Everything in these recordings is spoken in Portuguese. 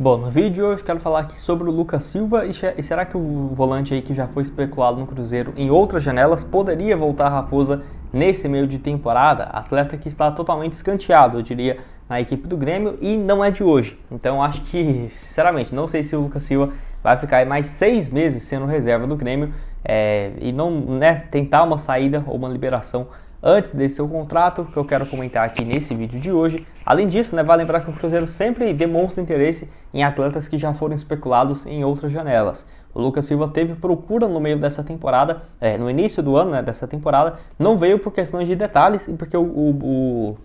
Bom, no vídeo de hoje quero falar aqui sobre o Lucas Silva e será que o volante aí que já foi especulado no Cruzeiro em outras janelas poderia voltar à Raposa nesse meio de temporada? Atleta que está totalmente escanteado, eu diria, na equipe do Grêmio e não é de hoje. Então acho que, sinceramente, não sei se o Lucas Silva vai ficar aí mais 6 meses sendo reserva do Grêmio e não tentar uma saída ou uma liberação antes desse seu contrato, que eu quero comentar aqui nesse vídeo de hoje. Além disso, vale lembrar que o Cruzeiro sempre demonstra interesse em atletas que já foram especulados em outras janelas. O Lucas Silva teve procura no meio dessa temporada, no início do ano dessa temporada, não veio por questões de detalhes e porque no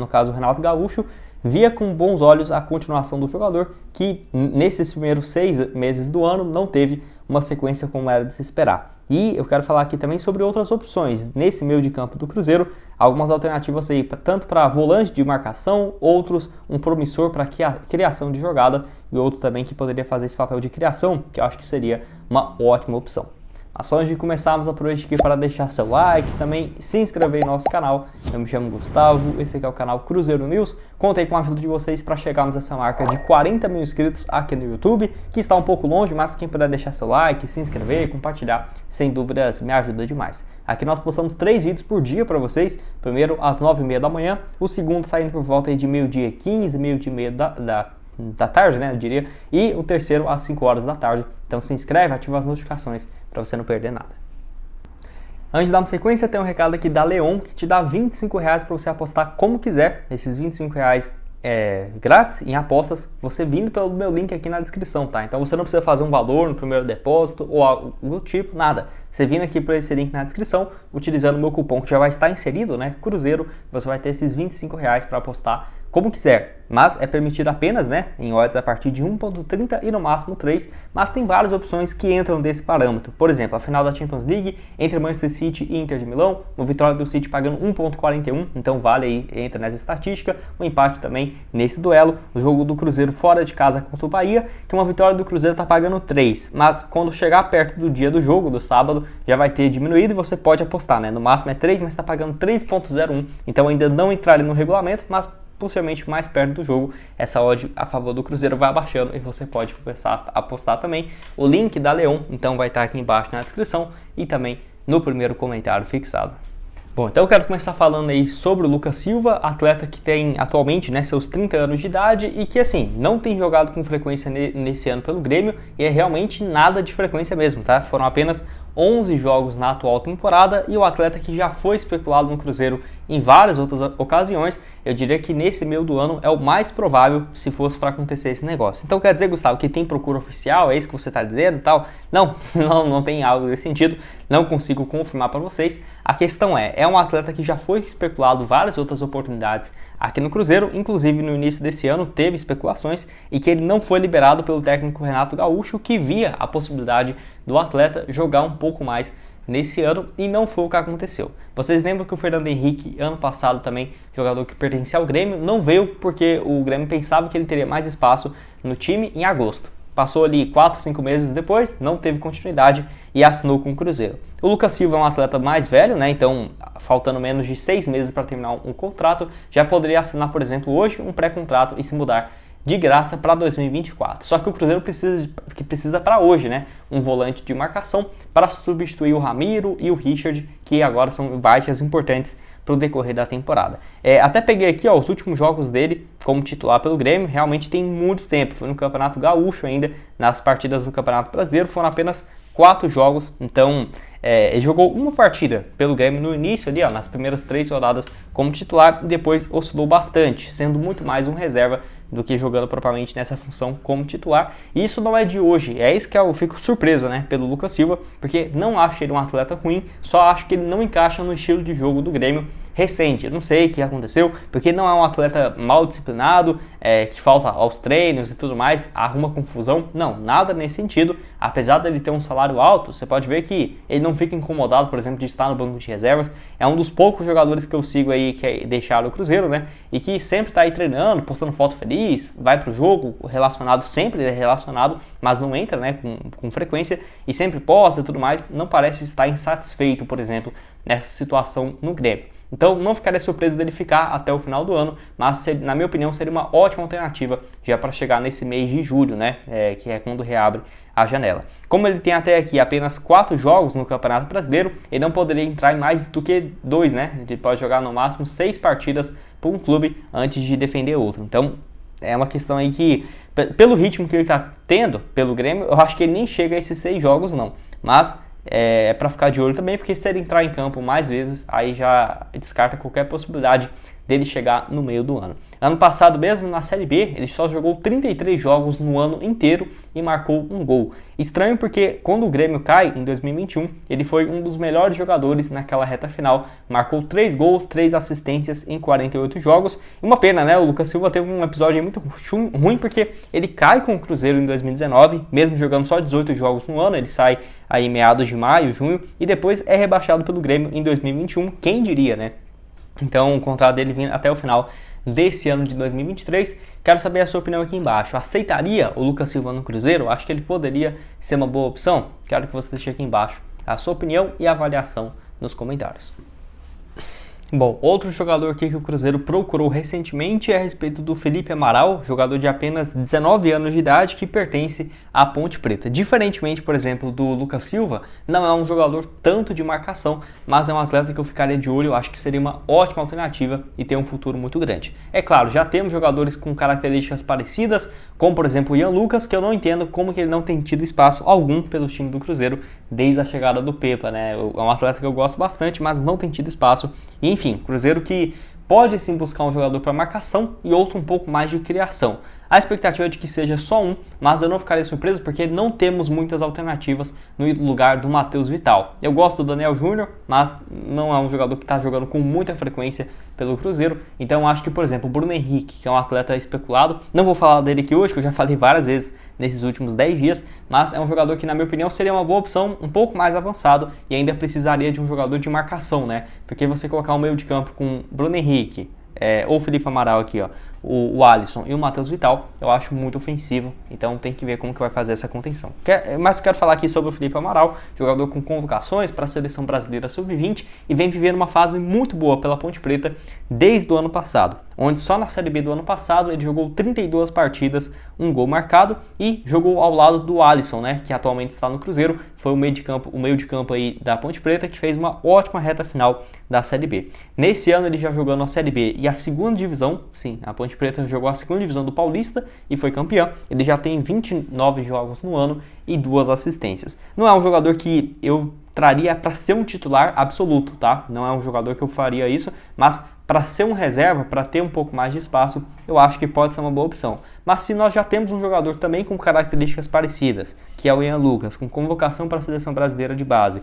caso o Renato Gaúcho via com bons olhos a continuação do jogador, que nesses primeiros 6 meses do ano não teve uma sequência como era de se esperar. E eu quero falar aqui também sobre outras opções nesse meio de campo do Cruzeiro, algumas alternativas aí, tanto para volante de marcação, outros um promissor para criação de jogada e outro também que poderia fazer esse papel de criação, que eu acho que seria uma ótima opção. Mas só antes de começarmos, aproveite aqui para deixar seu like, também se inscrever em nosso canal. Eu me chamo Gustavo, esse aqui é o canal Cruzeiro News. Contei com a ajuda de vocês para chegarmos a essa marca de 40 mil inscritos aqui no YouTube, que está um pouco longe, mas quem puder deixar seu like, se inscrever e compartilhar, sem dúvidas me ajuda demais. Aqui nós postamos 3 vídeos por dia para vocês, primeiro às 9h30 da manhã, o segundo saindo por volta aí de meio-dia 15, meio-dia da tarde, eu diria, e o terceiro às 5 horas da tarde. Então se inscreve, ativa as notificações para você não perder nada. Antes de dar uma sequência, tem um recado aqui da Leon, que te dá R$25 para você apostar como quiser. Esses R$25 grátis em apostas, você vindo pelo meu link aqui na descrição, tá? Então você não precisa fazer um valor no primeiro depósito ou algo do tipo, nada. Você vindo aqui por esse link na descrição, utilizando o meu cupom que já vai estar inserido, Cruzeiro, você vai ter esses R$25 para apostar como quiser, mas é permitido apenas, em odds a partir de 1.30 e no máximo 3, mas tem várias opções que entram desse parâmetro. Por exemplo, a final da Champions League entre Manchester City e Inter de Milão, uma vitória do City pagando 1.41, então vale aí, entra nessa estatística, um empate também nesse duelo, o jogo do Cruzeiro fora de casa contra o Bahia, que uma vitória do Cruzeiro está pagando 3, mas quando chegar perto do dia do jogo, do sábado, já vai ter diminuído e você pode apostar, no máximo é 3, mas está pagando 3.01, então ainda não entraria no regulamento, mas possivelmente mais perto do jogo, essa odd a favor do Cruzeiro vai abaixando e você pode começar a apostar também. O link da Leon, então, vai estar aqui embaixo na descrição e também no primeiro comentário fixado. Bom, então eu quero começar falando aí sobre o Lucas Silva, atleta que tem atualmente seus 30 anos de idade e que assim, não tem jogado com frequência nesse ano pelo Grêmio e é realmente nada de frequência mesmo, tá? Foram apenas 11 jogos na atual temporada e o atleta que já foi especulado no Cruzeiro em várias outras ocasiões, eu diria que nesse meio do ano é o mais provável se fosse para acontecer esse negócio. Então quer dizer, Gustavo, que tem procura oficial, é isso que você está dizendo e tal? Não tem algo desse sentido, não consigo confirmar para vocês. A questão é um atleta que já foi especulado várias outras oportunidades aqui no Cruzeiro, inclusive no início desse ano teve especulações e que ele não foi liberado pelo técnico Renato Gaúcho, que via a possibilidade do atleta jogar um pouco mais nesse ano e não foi o que aconteceu. Vocês lembram que o Fernando Henrique, ano passado também, jogador que pertencia ao Grêmio, não veio porque o Grêmio pensava que ele teria mais espaço no time em agosto. Passou ali 4, 5 meses depois, não teve continuidade e assinou com o Cruzeiro. O Lucas Silva é um atleta mais velho, então faltando menos de 6 meses para terminar um contrato, já poderia assinar, por exemplo, hoje um pré-contrato e se mudar de graça para 2024. Só que o Cruzeiro precisa para hoje, um volante de marcação para substituir o Ramiro e o Richard, que agora são baixas importantes para o decorrer da temporada. Até peguei aqui os últimos jogos dele como titular pelo Grêmio, realmente tem muito tempo, foi no Campeonato Gaúcho ainda, nas partidas do Campeonato Brasileiro foram apenas 4 jogos, então ele jogou uma partida pelo Grêmio no início ali, nas primeiras 3 rodadas como titular e depois oscilou bastante, sendo muito mais um reserva do que jogando propriamente nessa função como titular. E isso não é de hoje, é isso que eu fico surpreso, pelo Lucas Silva, porque não acho ele um atleta ruim, só acho que ele não encaixa no estilo de jogo do Grêmio recente. Eu não sei o que aconteceu, porque não é um atleta mal disciplinado, que falta aos treinos e tudo mais, arruma confusão, não, nada nesse sentido. Apesar dele ter um salário alto, você pode ver que ele não fica incomodado, por exemplo, de estar no banco de reservas. É um dos poucos jogadores que eu sigo aí que deixaram o Cruzeiro, e que sempre está aí treinando, postando foto feliz, vai pro jogo relacionado, sempre é relacionado, mas não entra, com frequência e sempre posta e tudo mais. Não parece estar insatisfeito, por exemplo, nessa situação no Grêmio. Então não ficaria surpreso dele ficar até o final do ano, mas na minha opinião seria uma ótima alternativa já para chegar nesse mês de julho, né, que é quando reabre a janela. Como ele tem até aqui apenas 4 jogos no Campeonato Brasileiro, ele não poderia entrar em mais do que 2, né? Ele pode jogar no máximo 6 partidas por um clube antes de defender outro. Então é uma questão aí que, pelo ritmo que ele está tendo pelo Grêmio, eu acho que ele nem chega a esses 6 jogos não. Mas é para ficar de olho também, porque se ele entrar em campo mais vezes, aí já descarta qualquer possibilidade dele chegar no meio do ano. Ano passado mesmo, na Série B, ele só jogou 33 jogos no ano inteiro e marcou um gol. Estranho porque quando o Grêmio cai, em 2021, ele foi um dos melhores jogadores naquela reta final, marcou 3 gols, 3 assistências em 48 jogos. E uma pena, né? O Lucas Silva teve um episódio muito ruim porque ele cai com o Cruzeiro em 2019, mesmo jogando só 18 jogos no ano, ele sai aí em meados de maio, junho, e depois é rebaixado pelo Grêmio em 2021, quem diria, né? Então, o contrato dele vem até o final desse ano de 2023. Quero saber a sua opinião aqui embaixo. Aceitaria o Lucas Silva no Cruzeiro? Acho que ele poderia ser uma boa opção? Quero que você deixe aqui embaixo a sua opinião e avaliação nos comentários. Bom, outro jogador aqui que o Cruzeiro procurou recentemente é a respeito do Felipe Amaral, jogador de apenas 19 anos de idade que pertence à Ponte Preta. Diferentemente, por exemplo, do Lucas Silva, não é um jogador tanto de marcação, mas é um atleta que eu ficaria de olho, eu acho que seria uma ótima alternativa e tem um futuro muito grande. É claro, já temos jogadores com características parecidas, como por exemplo o Ian Lucas, que eu não entendo como que ele não tem tido espaço algum pelo time do Cruzeiro desde a chegada do Pepa, né? É um atleta que eu gosto bastante, mas não tem tido espaço. E, enfim, Cruzeiro que pode sim buscar um jogador para marcação e outro um pouco mais de criação. A expectativa é de que seja só um, mas eu não ficaria surpreso porque não temos muitas alternativas no lugar do Matheus Vital. Eu gosto do Daniel Júnior, mas não é um jogador que está jogando com muita frequência pelo Cruzeiro. Então acho que, por exemplo, o Bruno Henrique, que é um atleta especulado, não vou falar dele aqui hoje, que eu já falei várias vezes nesses últimos 10 dias, mas é um jogador que, na minha opinião, seria uma boa opção, um pouco mais avançado e ainda precisaria de um jogador de marcação, né? Porque você colocar um meio de campo com Bruno Henrique, ou o Felipe Amaral aqui, ó, o Alisson e o Matheus Vital, eu acho muito ofensivo, então tem que ver como que vai fazer essa contenção. Mas quero falar aqui sobre o Felipe Amaral, jogador com convocações para a Seleção Brasileira Sub-20 e vem vivendo uma fase muito boa pela Ponte Preta desde o ano passado, onde só na Série B do ano passado ele jogou 32 partidas, um gol marcado e jogou ao lado do Alisson, né, que atualmente está no Cruzeiro, foi o meio de campo aí da Ponte Preta que fez uma ótima reta final da Série B. Nesse ano ele já jogou na Série B e a segunda divisão, sim, a Ponte Preta jogou a segunda divisão do Paulista e foi campeão. Ele já tem 29 jogos no ano e 2 assistências. Não é um jogador que eu traria para ser um titular absoluto, tá? Não é um jogador que eu faria isso, mas para ser um reserva, para ter um pouco mais de espaço, eu acho que pode ser uma boa opção. Mas se nós já temos um jogador também com características parecidas, que é o Ian Lucas, com convocação para a Seleção Brasileira de base,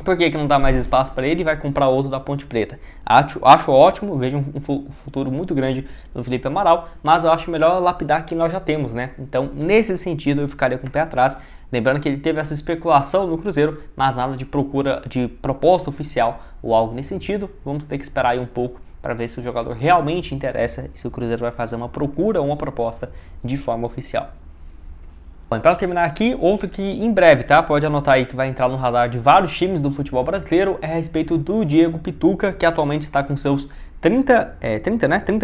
por que não dá mais espaço para ele e vai comprar outro da Ponte Preta? Acho ótimo, vejo um futuro muito grande no Felipe Amaral, mas eu acho melhor lapidar que nós já temos, né? Então, nesse sentido, eu ficaria com o pé atrás. Lembrando que ele teve essa especulação no Cruzeiro, mas nada de procura de proposta oficial ou algo nesse sentido. Vamos ter que esperar aí um pouco para ver se o jogador realmente interessa e se o Cruzeiro vai fazer uma procura ou uma proposta de forma oficial. Bom, para terminar aqui, outro que em breve, tá? Pode anotar aí que vai entrar no radar de vários times do futebol brasileiro, é a respeito do Diego Pituca, que atualmente está com seus 30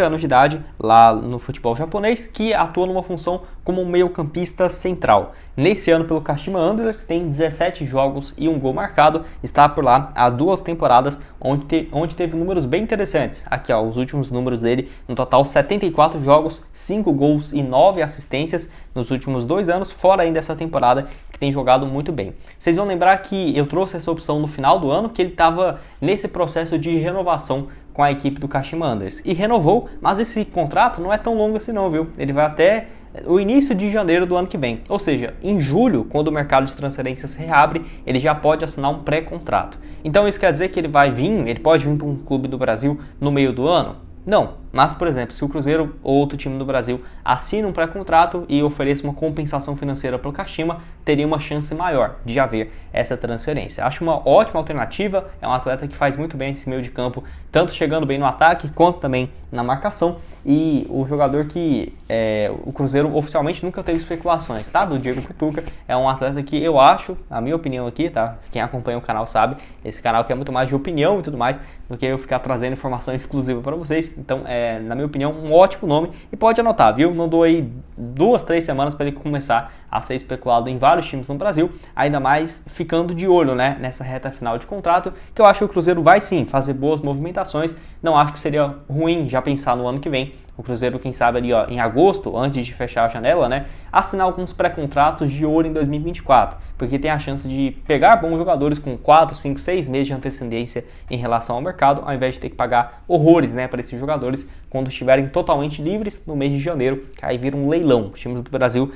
anos de idade lá no futebol japonês, que atua numa função como meio-campista central. Nesse ano pelo Kashima Antlers tem 17 jogos e um gol marcado, está por lá há 2 temporadas, onde teve números bem interessantes. Aqui ó, os últimos números dele, no total 74 jogos, 5 gols e 9 assistências nos últimos 2 anos, fora ainda essa temporada que tem jogado muito bem. Vocês vão lembrar que eu trouxe essa opção no final do ano, que ele estava nesse processo de renovação com a equipe do Kashima Antlers e renovou, mas esse contrato não é tão longo assim não, viu? Ele vai até o início de janeiro do ano que vem, ou seja, em julho, quando o mercado de transferências reabre, ele já pode assinar um pré-contrato. Então isso quer dizer que ele pode vir para um clube do Brasil no meio do ano? Não, mas, por exemplo, se o Cruzeiro ou outro time do Brasil assina um pré-contrato e ofereça uma compensação financeira para o Kashima, teria uma chance maior de haver essa transferência. Acho uma ótima alternativa, é um atleta que faz muito bem esse meio de campo, tanto chegando bem no ataque, quanto também na marcação, e o jogador que o Cruzeiro oficialmente nunca teve especulações, tá? Do Diego Pituca, é um atleta que eu acho, a minha opinião aqui, tá? Quem acompanha o canal sabe, esse canal aqui é muito mais de opinião e tudo mais, do que eu ficar trazendo informação exclusiva para vocês, então na minha opinião, um ótimo nome, e pode anotar, viu? Não dou aí 2, 3 semanas para ele começar a ser especulado em vários times no Brasil, ainda mais ficando de olho, né, nessa reta final de contrato, que eu acho que o Cruzeiro vai sim fazer boas movimentações, não acho que seria ruim já pensar no ano que vem, o Cruzeiro, quem sabe ali em agosto, antes de fechar a janela, né, assinar alguns pré-contratos de ouro em 2024, porque tem a chance de pegar bons jogadores com 4, 5, 6 meses de antecedência em relação ao mercado, ao invés de ter que pagar horrores, né, para esses jogadores quando estiverem totalmente livres no mês de janeiro, que aí vira um leilão. Os times do Brasil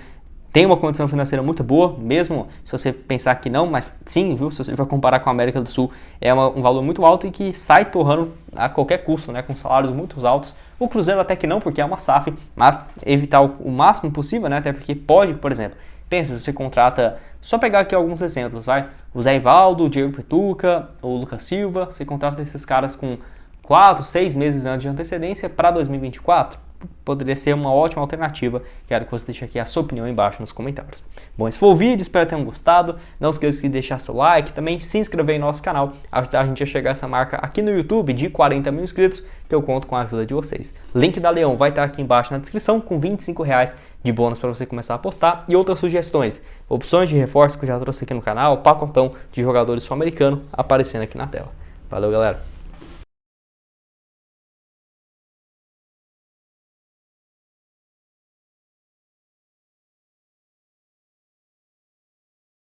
tem uma condição financeira muito boa, mesmo se você pensar que não, mas sim, viu? Se você for comparar com a América do Sul, é um valor muito alto e que sai torrando a qualquer custo, né? Com salários muito altos. O Cruzeiro até que não, porque é uma SAF, mas evitar o máximo possível, né? Até porque pode, por exemplo, pensa, se você contrata, só pegar aqui alguns exemplos, vai? O Zé Ivaldo, o Diego Pituca, o Lucas Silva, você contrata esses caras com 4, 6 meses antes de antecedência para 2024, poderia ser uma ótima alternativa. Quero que você deixe aqui a sua opinião embaixo nos comentários. Bom, esse foi o vídeo, espero que tenham gostado. Não esqueça de deixar seu like, também se inscrever em nosso canal, ajudar a gente a chegar a essa marca aqui no YouTube de 40 mil inscritos, que eu conto com a ajuda de vocês. Link da Leão vai estar aqui embaixo na descrição, com R$ 25 de bônus para você começar a apostar, e outras sugestões, opções de reforço que eu já trouxe aqui no canal, pacotão de jogadores sul-americano aparecendo aqui na tela. Valeu, galera!